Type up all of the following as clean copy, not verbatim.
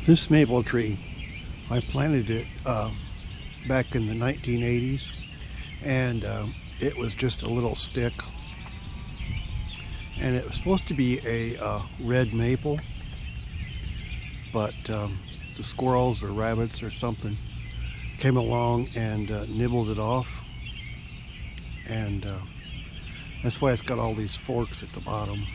This maple tree, I planted it back in the 1980s, and it was just a little stick, and it was supposed to be a red maple, but the squirrels or rabbits or something came along and nibbled it off, and that's why it's got all these forks at the bottom.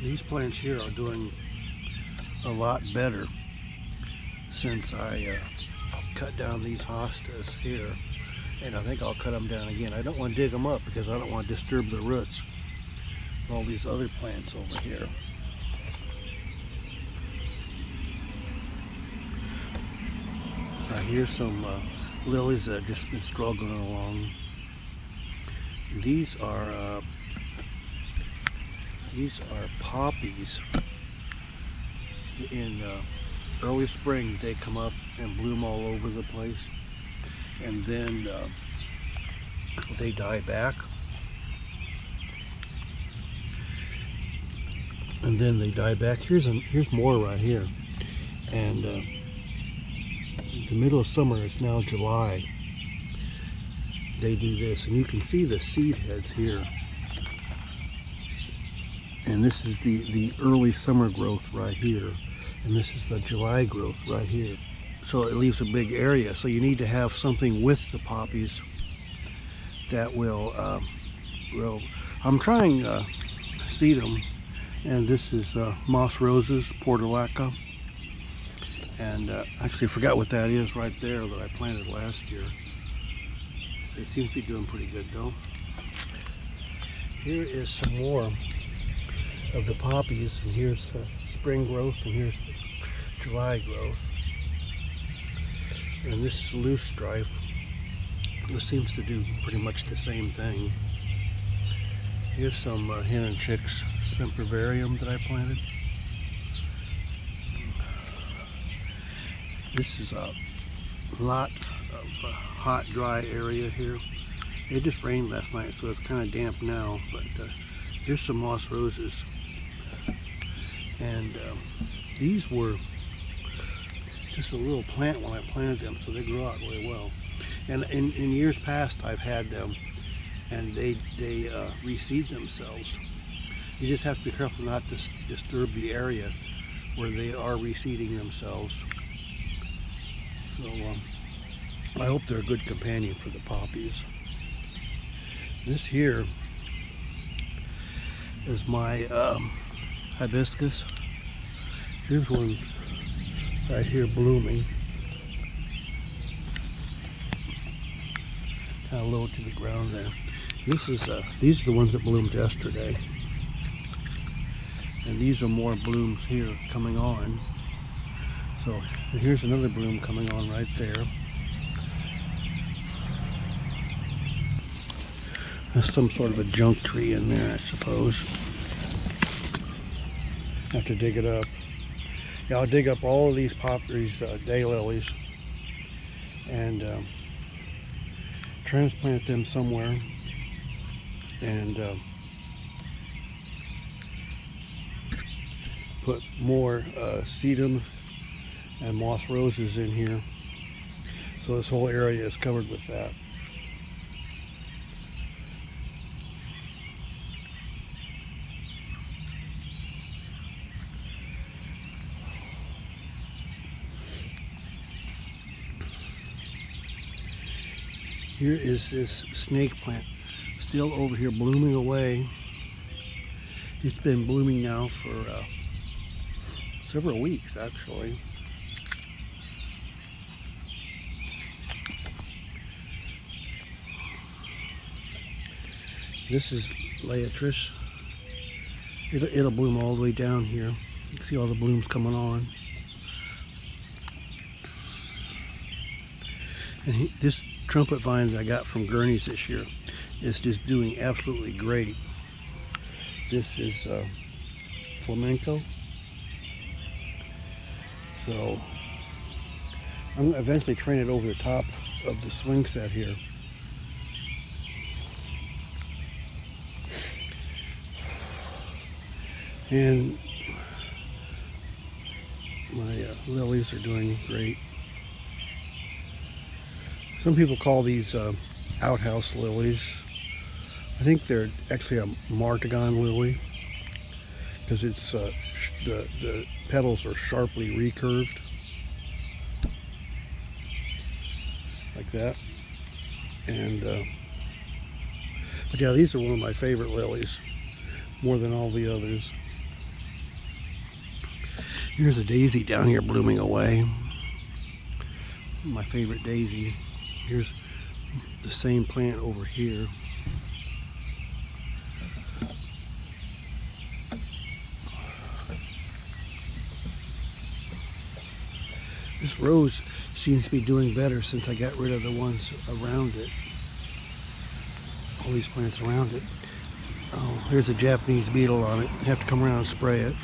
These plants here are doing a lot better since I cut down these hostas here, and I think I'll cut them down again. I don't want to dig them up because I don't want to disturb the roots of all these other plants over here. So here's some lilies that have just been struggling along. These are poppies. In early spring they come up and bloom all over the place, and then they die back, and then they die back. Here's more right here, and the middle of summer, it's now July, they do this, and you can see the seed heads here. And this is the early summer growth right here. And this is the July growth right here. So it leaves a big area. So you need to have something with the poppies that will I'm trying sedum. And this is moss roses, portulaca. And actually I forgot what that is right there that I planted last year. It seems to be doing pretty good though. Here is some more of the poppies, and here's spring growth, and here's July growth, and this is loose strife. This seems to do pretty much the same thing. Here's some hen and chicks sempervarium that I planted. This is a lot of hot, dry area here. It just rained last night, so it's kind of damp now, but here's some moss roses. And these were just a little plant when I planted them, so they grew out really well. And in years past, I've had them, and they reseed themselves. You just have to be careful not to disturb the area where they are reseeding themselves. So I hope they're a good companion for the poppies. This here is my hibiscus. Here's one right here blooming, kind of low to the ground there. These are the ones that bloomed yesterday, and these are more blooms here coming on. So here's another bloom coming on right there. There's some sort of a junk tree in there, I suppose. Have to dig it up. Yeah, I'll dig up all of these daylilies and transplant them somewhere, and put more sedum and moss roses in here, so this whole area is covered with that. Here is this snake plant still over here blooming away. It's been blooming now for several weeks actually. This is Laetris. It'll bloom all the way down here. You can see all the blooms coming on. And this trumpet vine that I got from Gurney's this year is just doing absolutely great. This is flamenco. So I'm going to eventually train it over the top of the swing set here. And my lilies are doing great. Some people call these outhouse lilies. I think they're actually a Martagon lily because it's the petals are sharply recurved like that. And but yeah, these are one of my favorite lilies, more than all the others. Here's a daisy down here blooming away. My favorite daisy. Here's the same plant over here. This rose seems to be doing better since I got rid of the ones around it. All these plants around it. Oh, here's a Japanese beetle on it. I have to come around and spray it.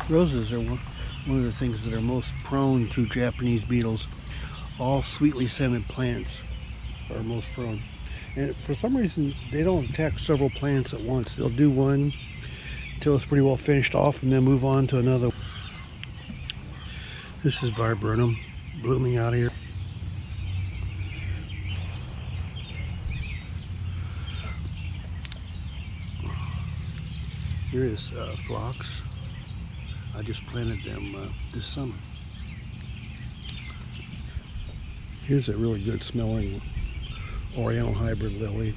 Roses are one of the things that are most prone to Japanese beetles. All sweetly scented plants are most prone. And for some reason, they don't attack several plants at once. They'll do one until it's pretty well finished off and then move on to another. This is viburnum blooming out here. Here is phlox. I just planted them this summer. Here's a really good smelling Oriental hybrid lily.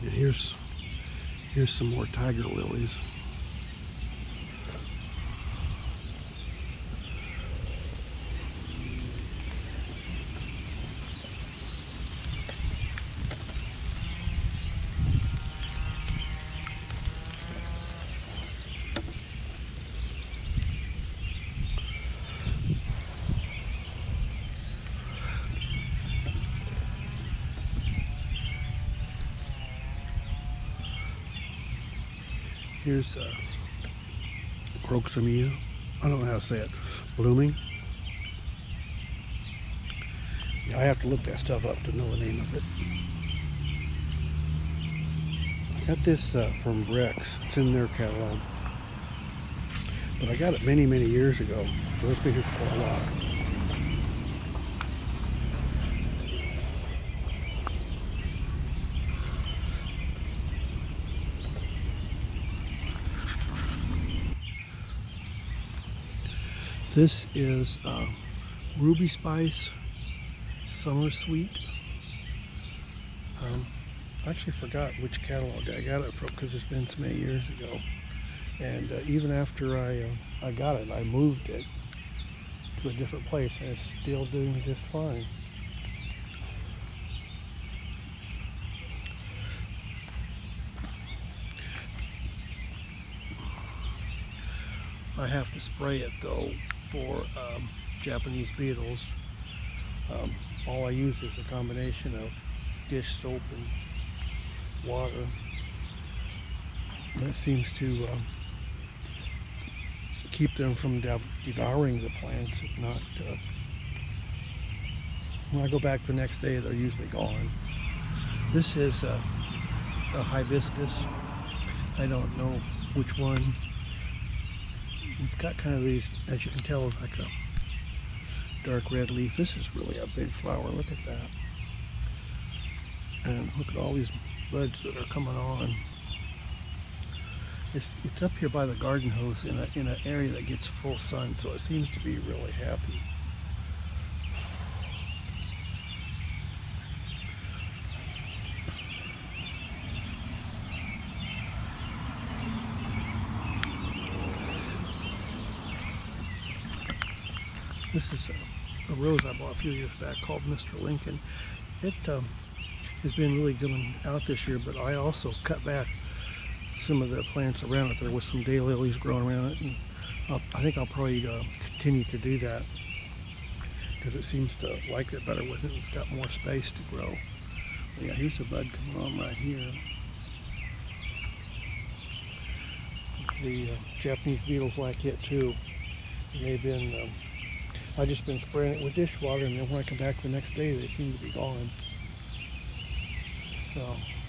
And here's some more tiger lilies. Here's Croxamia. I don't know how to say it. Blooming. Yeah, I have to look that stuff up to know the name of it. I got this from Brex. It's in their catalog. But I got it many, many years ago. So it's been here for a while. This is Ruby Spice Summer Sweet. I actually forgot which catalog I got it from because it's been so many years ago. And even after I got it, I moved it to a different place and it's still doing just fine. I have to spray it though for Japanese beetles. All I use is a combination of dish soap and water. That seems to keep them from devouring the plants. If not, when I go back the next day, they're usually gone. This is a hibiscus. I don't know which one. It's got kind of these, as you can tell, like a dark red leaf. This is really a big flower. Look at that. And look at all these buds that are coming on. It's up here by the garden hose in an area that gets full sun, so it seems to be really happy. This is a rose I bought a few years back called Mr. Lincoln. It has been really going out this year, but I also cut back some of the plants around it. There was some daylilies growing around it, and I think I'll probably continue to do that because it seems to like it better with it. It's got more space to grow. Yeah, here's a bud coming on right here. The Japanese beetles like it too. They've been, I've just been spraying it with dishwater, and then when I come back the next day, they seem to be gone. So.